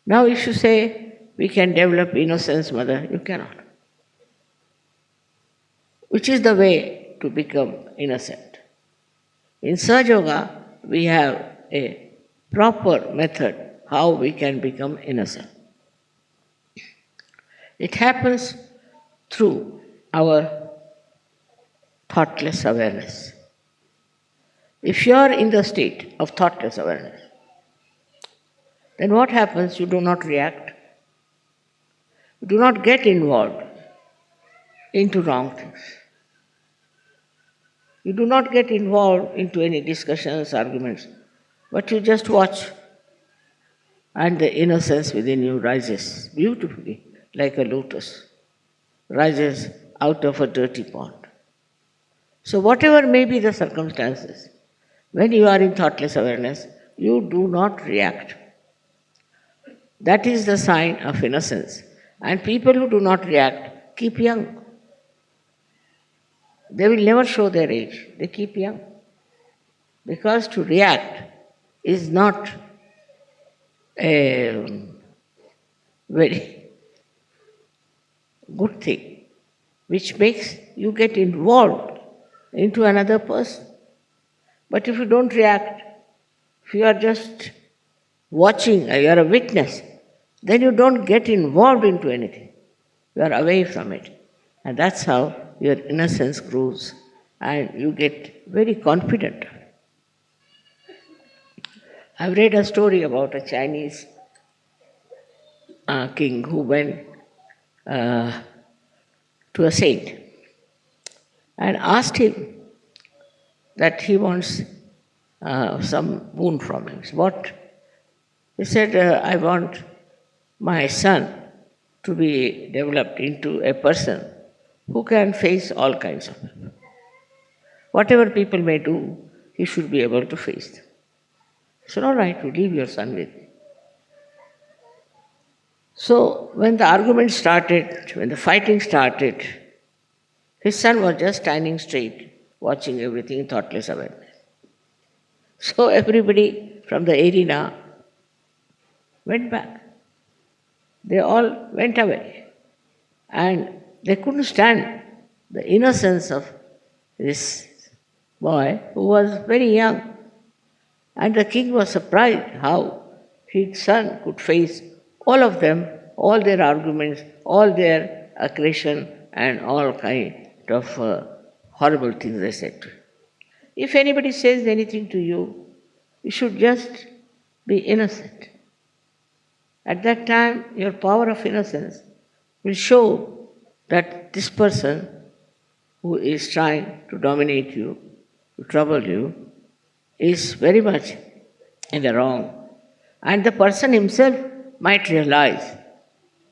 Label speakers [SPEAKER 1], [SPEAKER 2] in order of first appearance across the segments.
[SPEAKER 1] Now if you say, we can develop innocence, mother, you cannot. Which is the way to become innocent? In Sahaja Yoga, we have a proper method how we can become innocent. It happens through our thoughtless awareness. If you are in the state of thoughtless awareness, then what happens? You do not react. You do not get involved into wrong things. You do not get involved into any discussions, arguments, but you just watch, and the innocence within you rises beautifully like a lotus, rises out of a dirty pond. So whatever may be the circumstances, when you are in thoughtless awareness, you do not react. That is the sign of innocence. And people who do not react keep young. They will never show their age. They keep young. Because to react is not a very good thing, which makes you get involved into another person. But if you don't react, if you are just watching, you are a witness, then you don't get involved into anything. You are away from it. And that's how your innocence grows and you get very confident. I've read a story about a Chinese king who went to a saint and asked him that he wants some boon from him. What? He said, I want my son to be developed into a person who can face all kinds of people. Whatever people may do, he should be able to face them. He said, all right, you leave your son with me. So when the argument started, when the fighting started, his son was just standing straight, watching everything in thoughtless awareness. So everybody from the arena went back. They all went away. And they couldn't stand the innocence of this boy who was very young. And the king was surprised how his son could face all of them, all their arguments, all their aggression, and all kind of horrible things they said to him. If anybody says anything to you, you should just be innocent. At that time, your power of innocence will show that this person who is trying to dominate you, to trouble you, is very much in the wrong. And the person himself might realize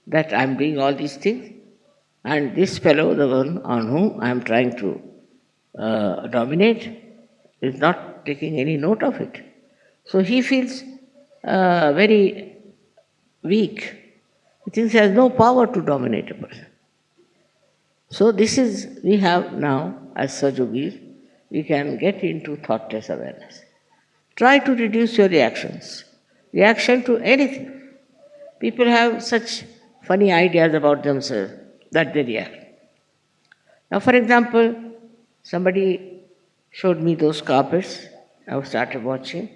[SPEAKER 1] that I am doing all these things, and this fellow, the one on whom I am trying to dominate, is not taking any note of it. So he feels very weak. He thinks he has no power to dominate a person. So this is, we have now, as Sajogis, we can get into thoughtless awareness. Try to reduce your reactions. Reaction to anything. People have such funny ideas about themselves that they react. Now, for example, somebody showed me those carpets. I started watching.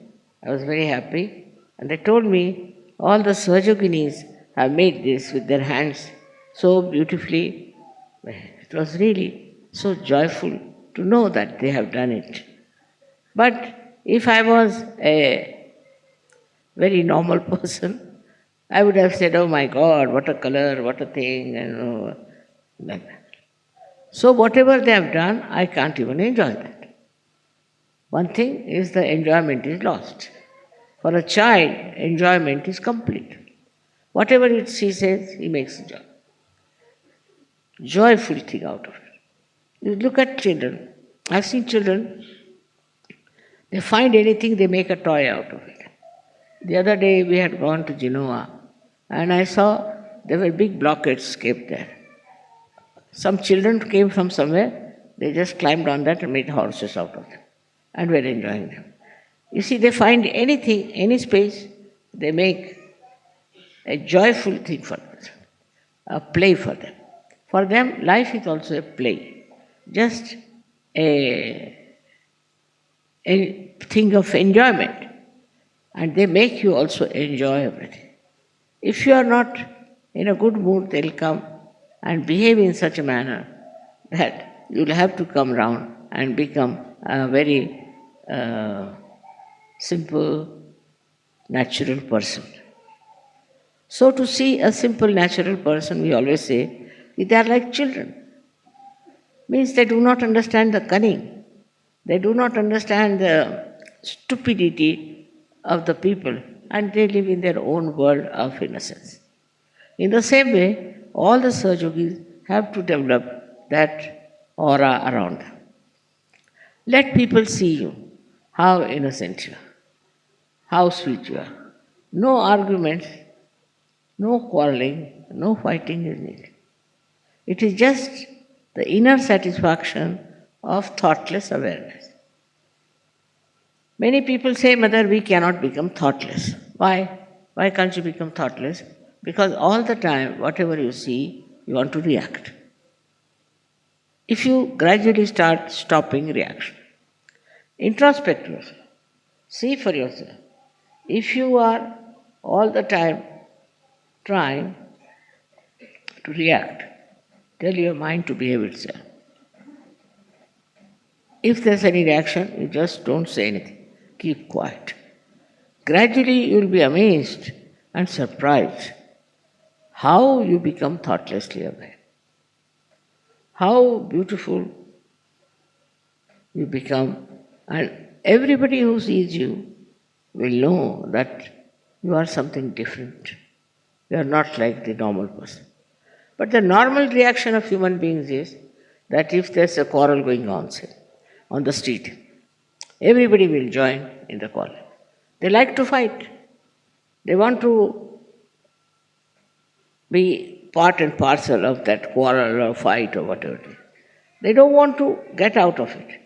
[SPEAKER 1] I was very happy. And they told me all the Sahajoginis have made this with their hands so beautifully. It was really so joyful to know that they have done it. But if I was a very normal person, I would have said, oh my God, what a color, what a thing, and like that. So whatever they have done, I can't even enjoy that. One thing is the enjoyment is lost. For a child, enjoyment is complete. Whatever he says, he makes a joyful thing out of it. You look at children. I've seen children, they find anything, they make a toy out of it. The other day we had gone to Genoa, and I saw there were big blockades kept there. Some children came from somewhere, they just climbed on that and made horses out of them, and were enjoying them. You see, they find anything, any space, they make a joyful thing for them, a play for them. For them, life is also a play, just a thing of enjoyment. And they make you also enjoy everything. If you are not in a good mood, they'll come and behave in such a manner that you'll have to come round and become a very simple, natural person. So to see a simple, natural person, we always say, they are like children. Means they do not understand the cunning. They do not understand the stupidity of the people, and they live in their own world of innocence. In the same way, all the Sahajogis have to develop that aura around them. Let people see you, how innocent you are, how sweet you are. No arguments, no quarreling, no fighting is needed. It is just the inner satisfaction of thoughtless awareness. Many people say, Mother, we cannot become thoughtless. Why? Why can't you become thoughtless? Because all the time, whatever you see, you want to react. If you gradually start stopping reaction, introspect yourself, see for yourself. If you are all the time trying to react, tell your mind to behave itself. If there's any reaction, you just don't say anything. Keep quiet. Gradually, you will be amazed and surprised how you become thoughtlessly aware. How beautiful you become, and everybody who sees you will know that you are something different. You are not like the normal person. But the normal reaction of human beings is that if there's a quarrel going on, say, on the street, everybody will join in the quarrel. They like to fight. They want to be part and parcel of that quarrel or fight or whatever it is. They don't want to get out of it.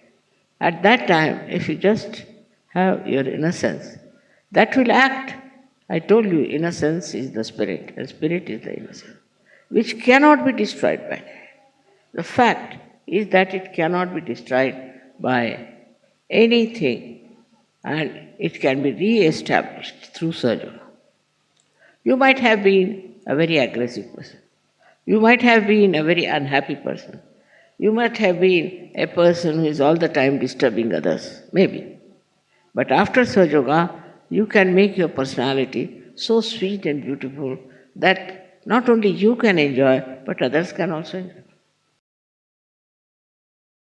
[SPEAKER 1] At that time, if you just have your innocence, that will act. I told you, innocence is the spirit, and spirit is the innocence, which cannot be destroyed by that. The fact is that it cannot be destroyed by anything, and it can be re-established through surgery. You might have been a very aggressive person. You might have been a very unhappy person. You might have been a person who is all the time disturbing others, maybe. But after Sahaja Yoga, you can make your personality so sweet and beautiful that not only you can enjoy, but others can also enjoy.